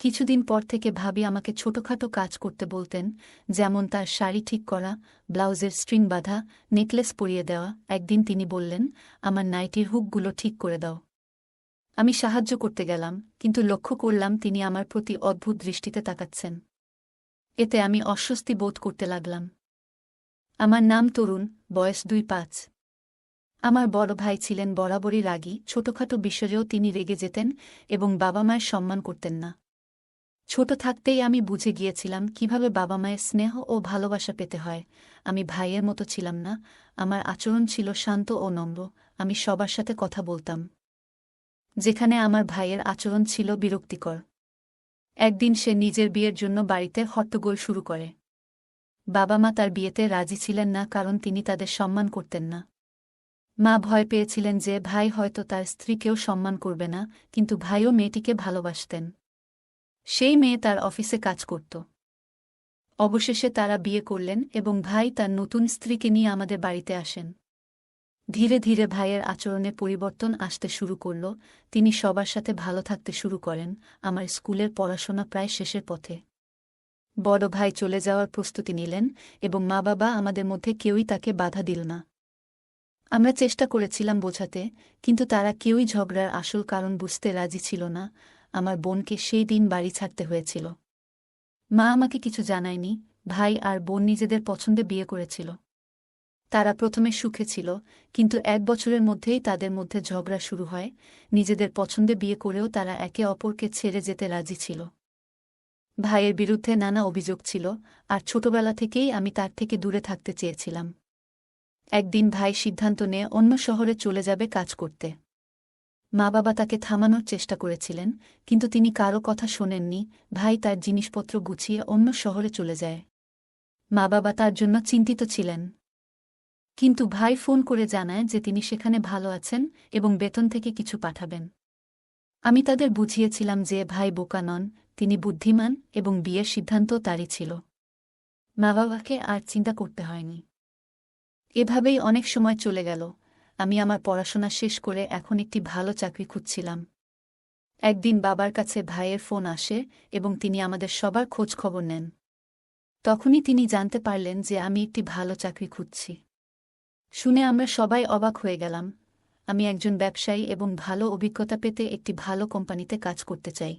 কিছুদিন পর থেকে ভাবি আমাকে ছোটখাটো কাজ করতে বলতেন, যেমন তার শাড়ি ঠিক করা, ব্লাউজের স্ট্রিং বাঁধা, নেকলেস পরিয়ে দেওয়া। একদিন তিনি বললেন, আমার নাইটির হুকগুলো ঠিক করে দাও। আমি সাহায্য করতে গেলাম, কিন্তু লক্ষ্য করলাম তিনি আমার প্রতি অদ্ভুত দৃষ্টিতে তাকাচ্ছেন। এতে আমি অস্বস্তি বোধ করতে লাগলাম। আমার নাম তরুণ, বয়স ২-৫। আমার বড় ভাই ছিলেন বরাবরই রাগী, ছোটখাটো বিষয়েও তিনি রেগে যেতেন এবং বাবা মায়ের সম্মান করতেন না। ছোট থাকতেই আমি বুঝে গিয়েছিলাম কিভাবে বাবা মায়ের স্নেহ ও ভালোবাসা পেতে হয়। আমি ভাইয়ের মতো ছিলাম না, আমার আচরণ ছিল শান্ত ও নম্র। আমি সবার সাথে কথা বলতাম, যেখানে আমার ভাইয়ের আচরণ ছিল বিরক্তিকর। একদিন সে নিজের বিয়ের জন্য বাড়িতে হট্টগোল শুরু করে। বাবা মা তার বিয়েতে রাজি ছিলেন না, কারণ তিনি তাদের সম্মান করতেন না। মা ভয় পেয়েছিলেন যে ভাই হয়তো তার স্ত্রীকেও সম্মান করবে না, কিন্তু ভাইও মেয়েটিকে ভালোবাসতেন। সেই মেয়ে তার অফিসে কাজ করত। অবশেষে তারা বিয়ে করলেন এবং ভাই তার নতুন স্ত্রীকে নিয়ে আমাদের বাড়িতে আসেন। ধীরে ধীরে ভাইয়ের আচরণে পরিবর্তন আসতে শুরু করল। তিনি সবার সাথে ভালো থাকতে শুরু করেন। আমার স্কুলের পড়াশোনা প্রায় শেষের পথে। বড় ভাই চলে যাওয়ার প্রস্তুতি নিলেন এবং মা বাবা আমাদের মধ্যে কেউই তাকে বাধা দিল না। আমরা চেষ্টা করেছিলাম বোঝাতে, কিন্তু তারা কেউই ঝগড়ার আসল কারণ বুঝতে রাজি ছিল না। আমার বোনকে সেই দিন বাড়ি ছাড়তে হয়েছিল। মা আমাকে কিছু জানায়নি। ভাই আর বোন নিজেদের পছন্দে বিয়ে করেছিল। তারা প্রথমে সুখে ছিল, কিন্তু ১ বছরের মধ্যেই তাদের মধ্যে ঝগড়া শুরু হয়। নিজেদের পছন্দে বিয়ে করেও তারা একে অপরকে ছেড়ে যেতে রাজি ছিল। ভাইয়ের বিরুদ্ধে নানা অভিযোগ ছিল, আর ছোটবেলা থেকেই আমি তার থেকে দূরে থাকতে চেয়েছিলাম। একদিন ভাই সিদ্ধান্ত নিয়ে অন্য শহরে চলে যাবে কাজ করতে। মা বাবা তাকে থামানোর চেষ্টা করেছিলেন, কিন্তু তিনি কারো কথা শোনেননি। ভাই তার জিনিসপত্র গুছিয়ে অন্য শহরে চলে যায়। মা বাবা তার জন্য চিন্তিত ছিলেন, কিন্তু ভাই ফোন করে জানায় যে তিনি সেখানে ভালো আছেন এবং বেতন থেকে কিছু পাঠাবেন। আমি তাদের বুঝিয়েছিলাম যে ভাই বোকা নন, তিনি বুদ্ধিমান এবং বিয়ের সিদ্ধান্ত তারই ছিল। মা বাবাকে আর চিন্তা করতে হয়নি। এভাবেই অনেক সময় চলে গেল। আমি আমার পড়াশোনা শেষ করে এখন একটি ভালো চাকরি খুঁজছিলাম। একদিন বাবার কাছে ভাইয়ের ফোন আসে এবং তিনি আমাদের সবার খোঁজ খবর নেন। তখনই তিনি জানতে পারলেন যে আমি একটি ভালো চাকরি খুঁজছি। শুনে আমরা সবাই অবাক হয়ে গেলাম। আমি একজন ব্যবসায়ী এবং ভালো অভিজ্ঞতা পেতে একটি ভালো কোম্পানিতে কাজ করতে চাই।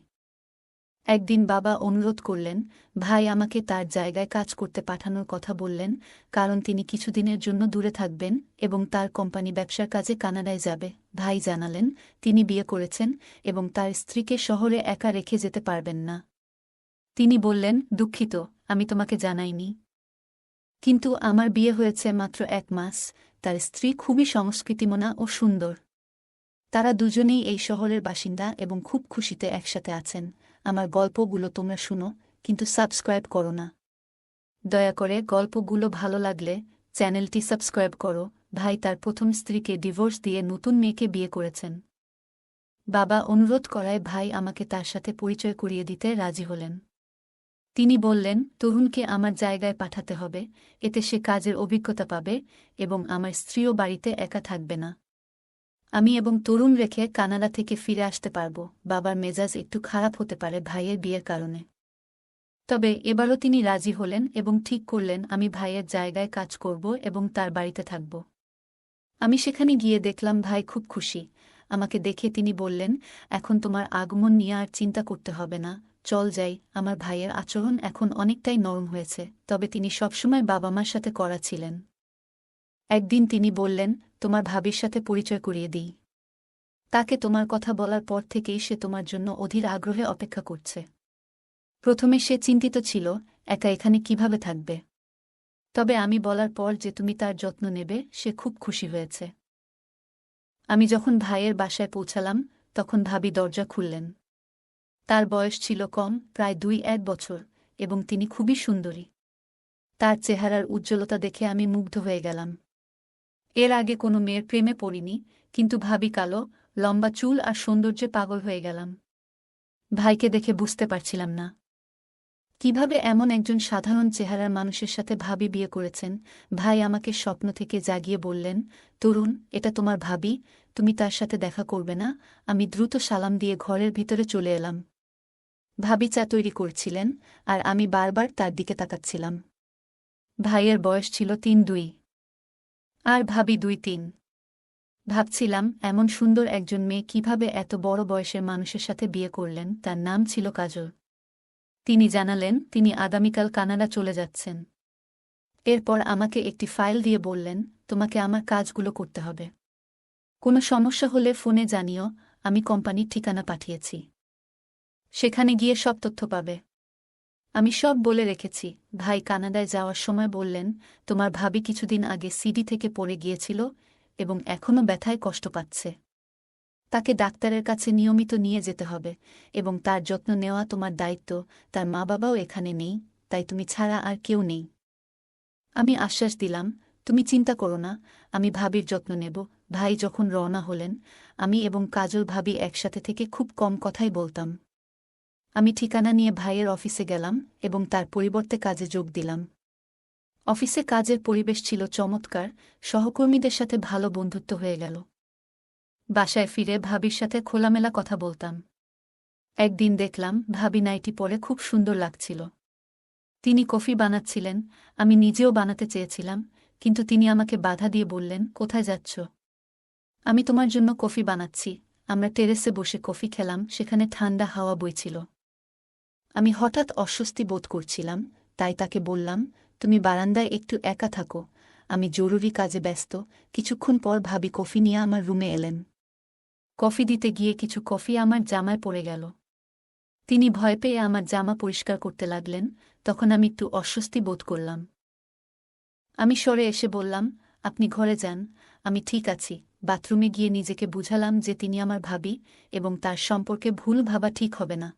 একদিন বাবা অনুরোধ করলেন, ভাই আমাকে তার জায়গায় কাজ করতে পাঠানোর কথা বললেন, কারণ তিনি কিছুদিনের জন্য দূরে থাকবেন এবং তার কোম্পানি ব্যবসার কাজে কানাডায় যাবে। ভাই জানালেন, তিনি বিয়ে করেছেন এবং তার স্ত্রীকে শহরে একা রেখে যেতে পারবেন না। তিনি বললেন, দুঃখিত, আমি তোমাকে জানাইনি। কিন্তু আমার বিয়ে হয়েছে মাত্র ১ মাস। তার স্ত্রী খুবই সংস্কৃতিমনা ও সুন্দর। তারা দুজনেই এই শহরের বাসিন্দা এবং খুব খুশিতে একসাথে আছেন। আমার গল্পগুলো তোমরা শুনো, কিন্তু সাবস্ক্রাইব করো না। দয়া করে গল্পগুলো ভালো লাগলে চ্যানেলটি সাবস্ক্রাইব করো। ভাই তার প্রথম স্ত্রীকে ডিভোর্স দিয়ে নতুন মেয়েকে বিয়ে করেছেন। বাবা অনুরোধ করায় ভাই আমাকে তার সাথে পরিচয় করিয়ে দিতে রাজি হলেন। তিনি বললেন, তরুণকে আমার জায়গায় পাঠাতে হবে, এতে সে কাজের অভিজ্ঞতা পাবে এবং আমার স্ত্রীও বাড়িতে একা থাকবে না। আমি এবং তরুণ রেখে কানাডা থেকে ফিরে আসতে পারব। বাবার মেজাজ একটু খারাপ হতে পারে ভাইয়ের বিয়ের কারণে। তবে এবারও তিনি রাজি হলেন এবং ঠিক করলেন আমি ভাইয়ের জায়গায় কাজ করব এবং তার বাড়িতে থাকব। আমি সেখানে গিয়ে দেখলাম ভাই খুব খুশি। আমাকে দেখে তিনি বললেন, এখন তোমার আগমন নিয়ে আর চিন্তা করতে হবে না, চল যাই। আমার ভাইয়ের আচরণ এখন অনেকটাই নরম হয়েছে, তবে তিনি সবসময় বাবা মার সাথে কড়া ছিলেন। একদিন তিনি বললেন, তোমার ভাবির সাথে পরিচয় করিয়ে দিই। তাকে তোমার কথা বলার পর থেকেই সে তোমার জন্য অধীর আগ্রহে অপেক্ষা করছে। প্রথমে সে চিন্তিত ছিল, একা এখানে কিভাবে থাকবে। তবে আমি বলার পর যে তুমি তার যত্ন নেবে, সে খুব খুশি হয়েছে। আমি যখন ভাইয়ের বাসায় পৌঁছালাম, তখন ভাবি দরজা খুললেন। তার বয়স ছিল কম, প্রায় ২-১ বছর, এবং তিনি খুবই সুন্দরী। তার চেহারার উজ্জ্বলতা দেখে আমি মুগ্ধ হয়ে গেলাম। এর আগে কোনো মেয়ের প্রেমে পড়িনি, কিন্তু ভাবি কালো, লম্বা চুল আর সৌন্দর্যে পাগল হয়ে গেলাম। ভাইকে দেখে বুঝতে পারছিলাম না কিভাবে এমন একজন সাধারণ চেহারার মানুষের সাথে ভাবি বিয়ে করেছেন। ভাই আমাকে স্বপ্ন থেকে জাগিয়ে বললেন, তরুণ, এটা তোমার ভাবি, তুমি তার সাথে দেখা করবে না? আমি দ্রুত সালাম দিয়ে ঘরের ভিতরে চলে এলাম। ভাবি চা তৈরি করছিলেন, আর আমি বারবার তার দিকে তাকাচ্ছিলাম। ভাইয়ের বয়স ছিল ৩-২ আর ভাবি ২-৩। ভাবছিলাম এমন সুন্দর একজন মেয়ে কিভাবে এত বড় বয়সের মানুষের সাথে বিয়ে করলেন। তার নাম ছিল কাজল। তিনি জানালেন তিনি আগামীকাল কানাডা চলে যাচ্ছেন। এরপর আমাকে একটি ফাইল দিয়ে বললেন, তোমাকে আমার কাজগুলো করতে হবে। কোনো সমস্যা হলে ফোনে জানিও, আমি কোম্পানির ঠিকানা পাঠিয়েছি। সেখানে গিয়ে সব তথ্য পাবে। আমি সব বলে রেখেছি। ভাই কানাডায় যাওয়ার সময় বললেন, তোমার ভাবি কিছুদিন আগে সিডি থেকে পড়ে গিয়েছিল এবং এখনও ব্যথায় কষ্ট পাচ্ছে। তাকে ডাক্তারের কাছে নিয়মিত নিয়ে যেতে হবে এবং তার যত্ন নেওয়া তোমার দায়িত্ব। তার মা বাবাও এখানে নেই, তাই তুমি ছাড়া আর কেউ নেই। আমি আশ্বাস দিলাম, তুমি চিন্তা করো না, আমি ভাবির যত্ন নেব। ভাই যখন রওনা হলেন, আমি এবং কাজল ভাবি একসাথে থেকে খুব কম কথাই বলতাম। আমি ঠিকানা নিয়ে ভাইয়ের অফিসে গেলাম এবং তার পরিবর্তে কাজে যোগ দিলাম। অফিসে কাজের পরিবেশ ছিল চমৎকার, সহকর্মীদের সাথে ভালো বন্ধুত্ব হয়ে গেল। বাসায় ফিরে ভাবির সাথে খোলামেলা কথা বলতাম। একদিন দেখলাম ভাবি নাইটি পরে খুব সুন্দর লাগছিল। তিনি কফি বানাচ্ছিলেন, আমি নিজেও বানাতে চেয়েছিলাম, কিন্তু তিনি আমাকে বাধা দিয়ে বললেন, কোথায় যাচ্ছ? আমি তোমার জন্য কফি বানাচ্ছি। আমরা টেরেসে বসে কফি খেলাম, সেখানে ঠান্ডা হাওয়া বইছিল। আমি হঠাৎ অস্বস্তি বোধ করছিলাম, তাই তাকে বললাম, তুমি বারান্দায় একটু একা থাকো, আমি জরুরি কাজে ব্যস্ত। কিছুক্ষণ পর ভাবি কফি নিয়ে আমার রুমে এলেন। কফি দিতে গিয়ে কিছু কফি আমার জামায় পড়ে গেল। তিনি ভয় পেয়ে আমার জামা পরিষ্কার করতে লাগলেন, তখন আমি একটু অস্বস্তি বোধ করলাম। আমি সরে এসে বললাম, আপনি ঘরে যান, আমি ঠিক আছি। বাথরুমে গিয়ে নিজেকে বুঝালাম যে তিনি আমার ভাবি এবং তার সম্পর্কে ভুল ভাবা ঠিক হবে না।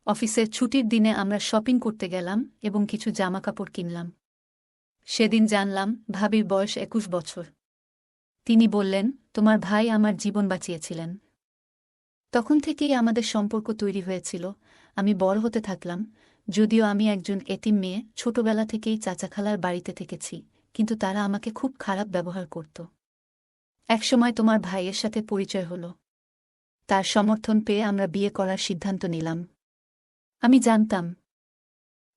অফিসের ছুটির দিনে আমরা শপিং করতে গেলাম এবং কিছু জামাকাপড় কিনলাম। সেদিন জানলাম ভাবির বয়স ২১ বছর। তিনি বললেন, তোমার ভাই আমার জীবন বাঁচিয়েছিলেন। তখন থেকেই আমাদের সম্পর্ক তৈরি হয়েছিল। আমি বড় হতে থাকলাম, যদিও আমি একজন এতিম মেয়ে, ছোটবেলা থেকেই চাচা খালার বাড়িতে থেকেছি, কিন্তু তারা আমাকে খুব খারাপ ব্যবহার করত। একসময় তোমার ভাইয়ের সাথে পরিচয় হল। তার সমর্থন পেয়ে আমরা বিয়ে করার সিদ্ধান্ত নিলাম। আমি জানতাম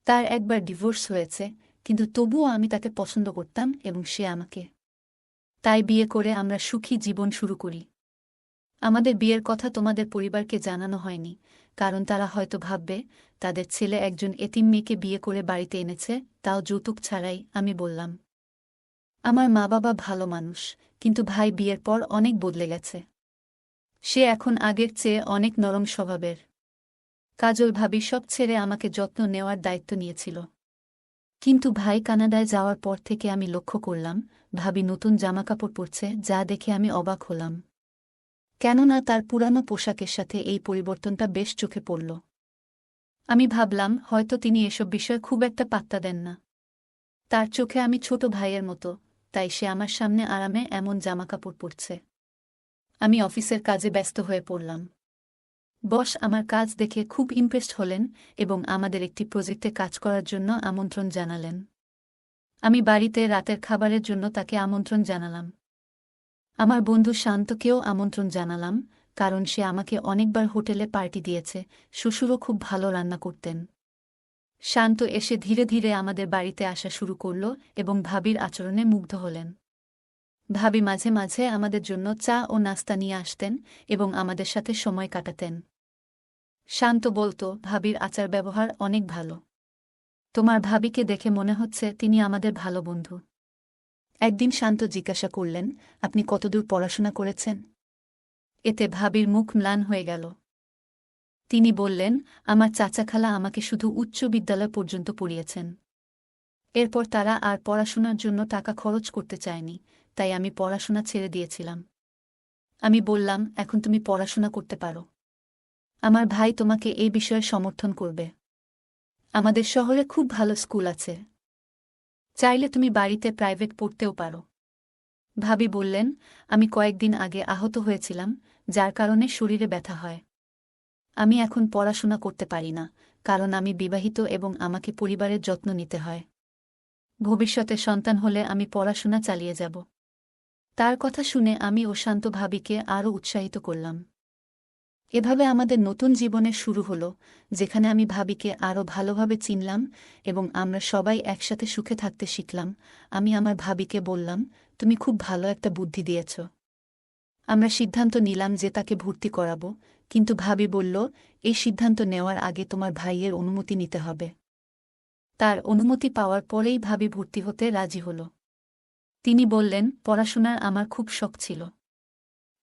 তার একবার ডিভোর্স হয়েছে, কিন্তু তবুও আমি তাকে পছন্দ করতাম এবং সে আমাকে। তাই বিয়ে করে আমরা সুখী জীবন শুরু করি। আমাদের বিয়ের কথা তোমাদের পরিবারকে জানানো হয়নি, কারণ তারা হয়তো ভাববে তাদের ছেলে একজন এতিম মেয়েকে বিয়ে করে বাড়িতে এনেছে, তাও যৌতুক ছাড়াই। আমি বললাম, আমার মা বাবা ভালো মানুষ, কিন্তু ভাই বিয়ের পর অনেক বদলে গেছে। সে এখন আগের চেয়ে অনেক নরম স্বভাবের। কাজল ভাবি সব ছেড়ে আমাকে যত্ন নেওয়ার দায়িত্ব নিয়েছিল। কিন্তু ভাই কানাডায় যাওয়ার পর থেকে আমি লক্ষ্য করলাম ভাবি নতুন জামাকাপড় পরছে, যা দেখে আমি অবাক হলাম। কেননা তার পুরানো পোশাকের সাথে এই পরিবর্তনটা বেশ চোখে পড়ল। আমি ভাবলাম হয়তো তিনি এসব বিষয়ে খুব একটা পাত্তা দেন না। তার চোখে আমি ছোট ভাইয়ের মতো, তাই সে আমার সামনে আরামে এমন জামাকাপড় পরছে। আমি অফিসের কাজে ব্যস্ত হয়ে পড়লাম। বস আমার কাজ দেখে খুব ইমপ্রেসড হলেন এবং আমাদের একটি প্রজেক্টে কাজ করার জন্য আমন্ত্রণ জানালেন। আমি বাড়িতে রাতের খাবারের জন্য তাকে আমন্ত্রণ জানালাম। আমার বন্ধু শান্তকেও আমন্ত্রণ জানালাম, কারণ সে আমাকে অনেকবার হোটেলে পার্টি দিয়েছে। শ্বশুরও খুব ভালো রান্না করতেন। শান্ত এসে ধীরে ধীরে আমাদের বাড়িতে আসা শুরু করল এবং ভাবির আচরণে মুগ্ধ হলেন। ভাবি মাঝে মাঝে আমাদের জন্য চা ও নাস্তা নিয়ে আসতেন এবং আমাদের সাথে সময় কাটাতেন। শান্ত বলত, ভাবির আচার ব্যবহার অনেক ভালো। তোমার ভাবিকে দেখে মনে হচ্ছে তিনি আমাদের ভালো বন্ধু। একদিন শান্ত জিজ্ঞাসা করলেন, আপনি কতদূর পড়াশোনা করেছেন? এতে ভাবির মুখ ম্লান হয়ে গেল। তিনি বললেন, আমার চাচা খালা আমাকে শুধু উচ্চ বিদ্যালয় পর্যন্ত পড়িয়েছেন। এরপর তারা আর পড়াশোনার জন্য টাকা খরচ করতে চায়নি, তাই আমি পড়াশোনা ছেড়ে দিয়েছিলাম। আমি বললাম, এখন তুমি পড়াশোনা করতে পারো। আমার ভাই তোমাকে এই বিষয়ে সমর্থন করবে। আমাদের শহরে খুব ভালো স্কুল আছে। চাইলে তুমি বাড়িতে প্রাইভেট পড়তেও পারো। ভাবি বললেন, আমি কয়েকদিন আগে আহত হয়েছিলাম, যার কারণে শরীরে ব্যথা হয়। আমি এখন পড়াশোনা করতে পারি না, কারণ আমি বিবাহিত এবং আমাকে পরিবারের যত্ন নিতে হয়। ভবিষ্যতে সন্তান হলে আমি পড়াশোনা চালিয়ে যাব। তার কথা শুনে আমি ও শান্ত ভাবিকে আরও উৎসাহিত করলাম। এভাবে আমাদের নতুন জীবনের শুরু হলো, যেখানে আমি ভাবিকে আরও ভালোভাবে চিনলাম এবং আমরা সবাই একসাথে সুখে থাকতে শিখলাম। আমি আমার ভাবিকে বললাম, তুমি খুব ভালো একটা বুদ্ধি দিয়েছ। আমরা সিদ্ধান্ত নিলাম যে তাকে ভর্তি করাবো, কিন্তু ভাবি বলল, এই সিদ্ধান্ত নেওয়ার আগে তোমার ভাইয়ের অনুমতি নিতে হবে। তার অনুমতি পাওয়ার পরেই ভাবি ভর্তি হতে রাজি হল। তিনি বললেন, পড়াশোনার আমার খুব শখ ছিল।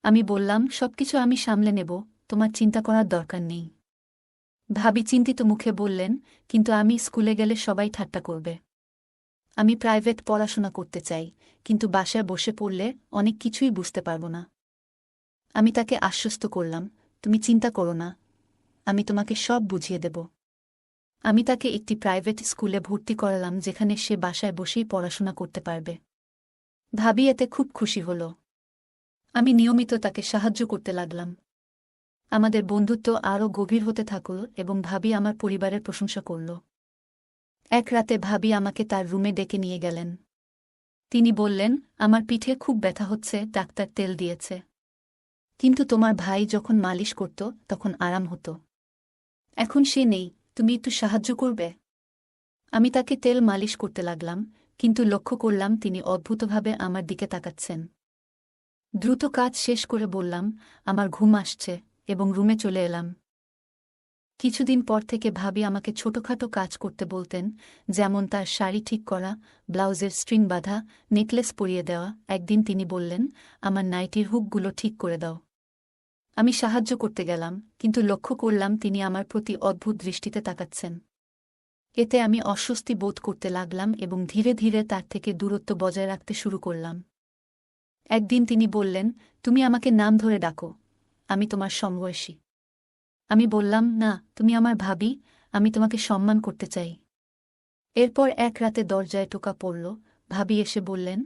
আমি বললাম, সবকিছু আমি সামলে নেব, তোমার চিন্তা করার দরকার নেই। ভাবি চিন্তিত মুখে বললেন, কিন্তু আমি স্কুলে গেলে সবাই ঠাট্টা করবে। আমি প্রাইভেট পড়াশোনা করতে চাই, কিন্তু বাসায় বসে পড়লে অনেক কিছুই বুঝতে পারব না। আমি তাকে আশ্বস্ত করলাম, তুমি চিন্তা করো না, আমি তোমাকে সব বুঝিয়ে দেব। আমি তাকে একটি প্রাইভেট স্কুলে ভর্তি করালাম, যেখানে সে বাসায় বসেই পড়াশোনা করতে পারবে। ভাবি এতে খুব খুশি হল। আমি নিয়মিত তাকে সাহায্য করতে লাগলাম। আমাদের বন্ধুত্ব আরও গভীর হতে থাকল এবং ভাবি আমার পরিবারের প্রশংসা করল। এক রাতে ভাবি আমাকে তার রুমে ডেকে নিয়ে গেলেন। তিনি বললেন, আমার পিঠে খুব ব্যথা হচ্ছে, ডাক্তার তেল দিয়েছে। কিন্তু তোমার ভাই যখন মালিশ করত তখন আরাম হতো। এখন সে নেই, তুমি একটু সাহায্য করবে? আমি তাকে তেল মালিশ করতে লাগলাম, কিন্তু লক্ষ্য করলাম তিনি অদ্ভুতভাবে আমার দিকে তাকাচ্ছেন। দ্রুত কাজ শেষ করে বললাম, আমার ঘুম আসছে, এবং রুমে চলে এলাম। কিছুদিন পর থেকে ভাবি আমাকে ছোটখাটো কাজ করতে বলতেন, যেমন তার শাড়ি ঠিক করা, ব্লাউজের স্ট্রিং বাঁধা, নেকলেস পরিয়ে দেওয়া। একদিন তিনি বললেন, আমার নাইটির হুকগুলো ঠিক করে দাও। আমি সাহায্য করতে গেলাম, কিন্তু লক্ষ্য করলাম তিনি আমার প্রতি অদ্ভুত দৃষ্টিতে তাকাচ্ছেন। এতে আমি অস্বস্তি বোধ করতে লাগলাম এবং ধীরে ধীরে তার থেকে দূরত্ব বজায় রাখতে শুরু করলাম। একদিন তিনি বললেন, তুমি আমাকে নাম ধরে ডাকো, আমি তোমার সমবয়সী। আমি বললাম, না, তুমি আমার ভাবি, আমি তোমাকে সম্মান করতে চাই। এরপর এক রাতে দরজায় টোকা পড়ল। ভাবি এসে বললেন,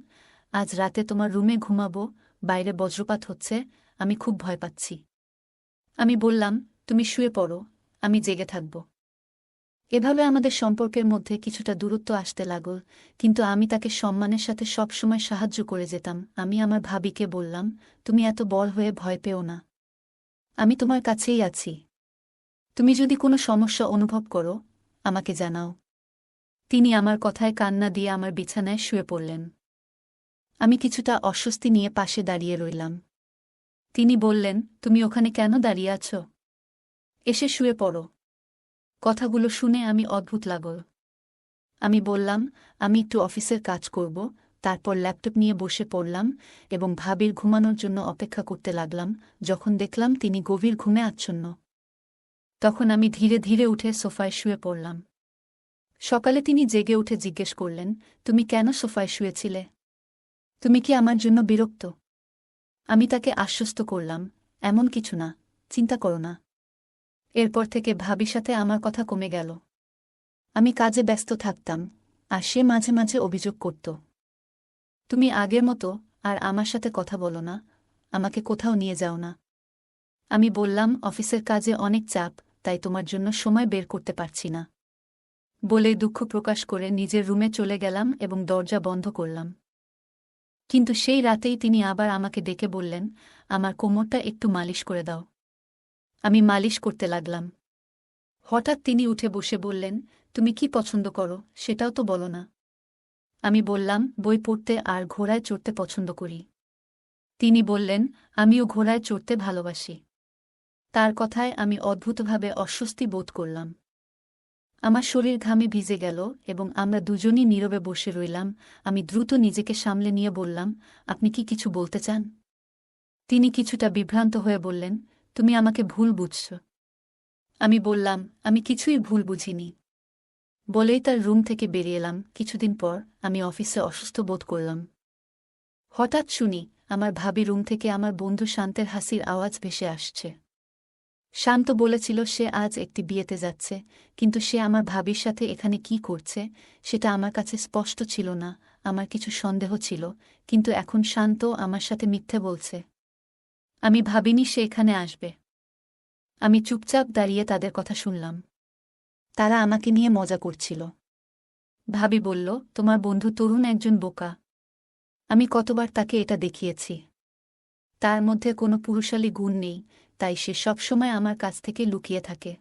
আজ রাতে তোমার রুমে ঘুমাবো, বাইরে বজ্রপাত হচ্ছে, আমি খুব ভয় পাচ্ছি। আমি বললাম, তুমি শুয়ে পড়ো, আমি জেগে থাকব। এভাবে আমাদের সম্পর্কের মধ্যে কিছুটা দূরত্ব আসতে লাগল, কিন্তু আমি তাকে সম্মানের সাথে সবসময় সাহায্য করে যেতাম। আমি আমার ভাবিকে বললাম, তুমি এত বড় হয়ে ভয় পেও না, আমি তোমার কাছেই আছি। তুমি যদি কোনো সমস্যা অনুভব করো, আমাকে জানাও। তিনি আমার কথায় কান্না দিয়ে আমার বিছানায় শুয়ে পড়লেন। আমি কিছুটা অস্বস্তি নিয়ে পাশে দাঁড়িয়ে রইলাম। তিনি বললেন, তুমি ওখানে কেন দাঁড়িয়ে আছো? এসে শুয়ে পড়ো। কথাগুলো শুনে আমি অদ্ভুত লাগল। আমি বললাম, আমি একটু অফিসের কাজ করব। তারপর ল্যাপটপ নিয়ে বসে পড়লাম এবং ভাবির ঘুমানোর জন্য অপেক্ষা করতে লাগলাম। যখন দেখলাম তিনি গভীর ঘুমে আচ্ছন্ন, তখন আমি ধীরে ধীরে উঠে সোফায় শুয়ে পড়লাম। সকালে তিনি জেগে উঠে জিজ্ঞেস করলেন, তুমি কেন সোফায় শুয়েছিলে? তুমি কি আমার জন্য বিরক্ত? আমি তাকে আশ্বস্ত করলাম, এমন কিছু না, চিন্তা করো না। এরপর থেকে ভাবির সাথে আমার কথা কমে গেল। আমি কাজে ব্যস্ত থাকতাম, আর সে মাঝে মাঝে অভিযোগ করত, তুমি আগের মতো আর আমার সাথে কথা বলো না, আমাকে কোথাও নিয়ে যাও না। আমি বললাম, অফিসের কাজে অনেক চাপ, তাই তোমার জন্য সময় বের করতে পারছি না। বলে দুঃখ প্রকাশ করে নিজের রুমে চলে গেলাম এবং দরজা বন্ধ করলাম। কিন্তু সেই রাতেই তিনি আবার আমাকে ডেকে বললেন, আমার কোমরটা একটু মালিশ করে দাও। আমি মালিশ করতে লাগলাম। হঠাৎ তিনি উঠে বসে বললেন, তুমি কি পছন্দ করো সেটাও তো বলো না। আমি বললাম, বই পড়তে আর ঘোড়ায় চড়তে পছন্দ করি। তিনি বললেন, আমিও ঘোড়ায় চড়তে ভালোবাসি। তার কথায় আমি অদ্ভুতভাবে অস্বস্তি বোধ করলাম। আমার শরীর ঘামে ভিজে গেল এবং আমরা দুজনই নীরবে বসে রইলাম। আমি দ্রুত নিজেকে সামলে নিয়ে বললাম, আপনি কি কিছু বলতে চান? তিনি কিছুটা বিভ্রান্ত হয়ে বললেন, তুমি আমাকে ভুল বুঝছ। আমি বললাম, আমি কিছুই ভুল বুঝিনি। বলেই তার রুম থেকে বেরিয়ে এলাম। কিছুদিন পর আমি অফিসে অসুস্থ বোধ করলাম। হঠাৎ শুনি, আমার ভাবি রুম থেকে আমার বন্ধু শান্তের হাসির আওয়াজ ভেসে আসছে। শান্ত বলেছিল সে আজ একটি বিয়েতে যাচ্ছে, কিন্তু সে আমার ভাবির সাথে এখানে কি করছে সেটা আমার কাছে স্পষ্ট ছিল না। আমার কিছু সন্দেহ ছিল, কিন্তু এখন শান্ত আমার সাথে মিথ্যে বলছে। আমি ভাবিনি সে এখানে আসবে। আমি চুপচাপ দাঁড়িয়ে তাদের কথা শুনলাম। তারা আমাকে নিয়ে মজা করছিল। ভাবি বলল, তোমার বন্ধু তরুণ একজন বোকা। আমি কতবার তাকে এটা দেখিয়েছি। তার মধ্যে কোনো পুরুষালী গুণ নেই, তাই সে সবসময় আমার কাছ থেকে লুকিয়ে থাকে।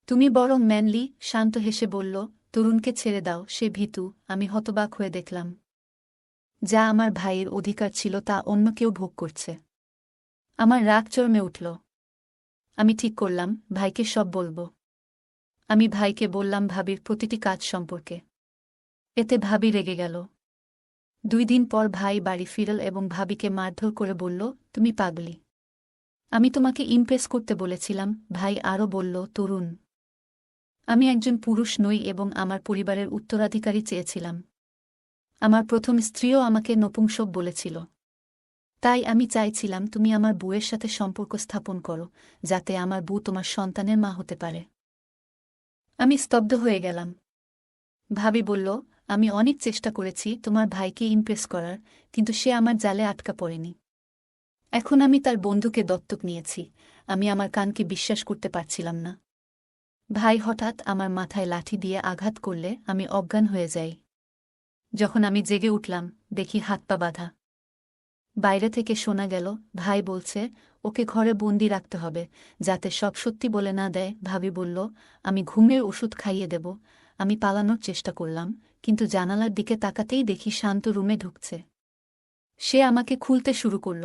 তুমি বরং ম্যানলি, শান্ত হেসে বলল, তরুণকে ছেড়ে দাও, সে ভীতু। আমি হতবাক হয়ে দেখলাম, যা আমার ভাইয়ের অধিকার ছিল তা অন্য কেউ ভোগ করছে। আমার রাগ চরমে উঠল। আমি ঠিক করলাম, ভাইকে সব বলবো। আমি ভাইকে বললাম ভাবির প্রতিটি কাজ সম্পর্কে। এতে ভাবি রেগে গেল। 2 দিন পর ভাই বাড়ি ফিরল এবং ভাবিকে মারধর করে বলল, তুমি পাগলি। আমি তোমাকে ইমপ্রেস করতে বলেছিলাম। ভাই আরও বলল, তরুণ, আমি একজন পুরুষ নই এবং আমার পরিবারের উত্তরাধিকারী চেয়েছিলাম। আমার প্রথম স্ত্রীও আমাকে নপুংসক বলেছিল। তাই আমি চাইছিলাম তুমি আমার বউয়ের সাথে সম্পর্ক স্থাপন করো, যাতে আমার বউ তোমার সন্তানের মা হতে পারে। আমি স্তব্ধ হয়ে গেলাম। ভাবি বলল, আমি অনেক চেষ্টা করেছি তোমার ভাইকে ইমপ্রেস করার, কিন্তু সে আমার জালে আটকা পড়েনি। এখন আমি তার বন্ধুকে দত্তক নিয়েছি। আমি আমার কানকে বিশ্বাস করতে পারছিলাম না। ভাই হঠাৎ আমার মাথায় লাঠি দিয়ে আঘাত করলে আমি অজ্ঞান হয়ে যাই। যখন আমি জেগে উঠলাম, দেখি হাত পা বাঁধা। বাইরে থেকে শোনা গেল, ভাই বলছে, ওকে ঘরে বন্দি রাখতে হবে, যাতে সব সত্যি বলে না দেয়। ভাবি বলল, আমি ঘুমের ওষুধ খাইয়ে দেব। আমি পালানোর চেষ্টা করলাম, কিন্তু জানালার দিকে তাকাতেই দেখি শান্ত রুমে ঢুকছে। সে আমাকে খুলতে শুরু করল।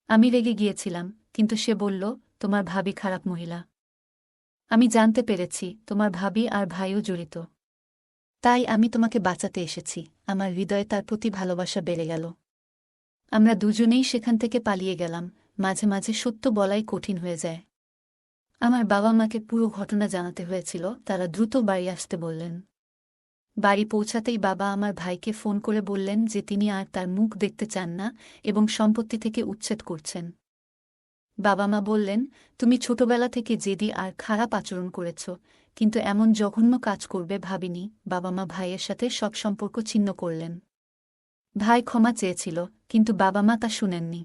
আমি রেগে গিয়েছিলাম, কিন্তু সে বলল, তোমার ভাবি খারাপ মহিলা। আমি জানতে পেরেছি তোমার ভাবি আর ভাইও জড়িত। তাই আমি তোমাকে বাঁচাতে এসেছি। আমার হৃদয়ে তার প্রতি ভালোবাসা বেড়ে গেল। আমরা দুজনেই সেখান থেকে পালিয়ে গেলাম। মাঝে মাঝে সত্য বলাই কঠিন হয়ে যায়। আমার বাবা মাকে পুরো ঘটনা জানাতে হয়েছিল। তারা দ্রুত বাড়ি আসতে বললেন। বাড়ি পৌঁছাতেই বাবা আমার ভাইকে ফোন করে বললেন যে তিনি আর তার মুখ দেখতে চান না এবং সম্পত্তি থেকে উচ্ছেদ করছেন। বাবা মা বললেন, তুমি ছোটবেলা থেকে জেদি আর খারাপ আচরণ করেছ, কিন্তু এমন জঘন্য কাজ করবে ভাবিনি। বাবা মা ভাইয়ের সাথে সব সম্পর্ক ছিন্ন করলেন। ভাই ক্ষমা চেয়েছিল, কিন্তু বাবা মা তা শুনেননি।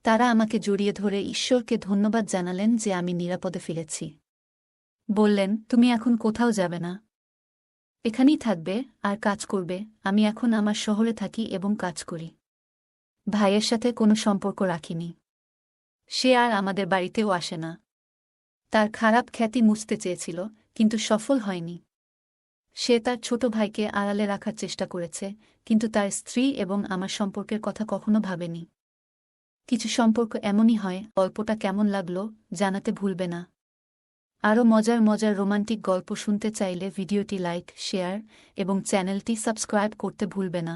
তারা আমাকে জড়িয়ে ধরে ঈশ্বরকে ধন্যবাদ জানালেন যে আমি নিরাপদে ফিরেছি। বললেন, তুমি এখন কোথাও যাবে না, এখানেই থাকবে আর কাজ করবে। আমি এখন আমার শহরে থাকি এবং কাজ করি। ভাইয়ের সাথে কোনো সম্পর্ক রাখিনি। সে আর আমাদের বাড়িতেও আসে না। তার খারাপ খ্যাতি মুছতে চেয়েছিল, কিন্তু সফল হয়নি। সে তার ছোট ভাইকে আড়ালে রাখার চেষ্টা করেছে, কিন্তু তার স্ত্রী এবং আমার সম্পর্কের কথা কখনো ভাবেনি। কিছু সম্পর্ক এমনই হয়। গল্পটা কেমন লাগলো জানাতে ভুলবে না। আরও মজার মজার রোমান্টিক গল্প শুনতে চাইলে ভিডিওটি লাইক, শেয়ার এবং চ্যানেলটি সাবস্ক্রাইব করতে ভুলবে না।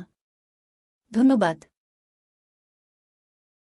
ধন্যবাদ।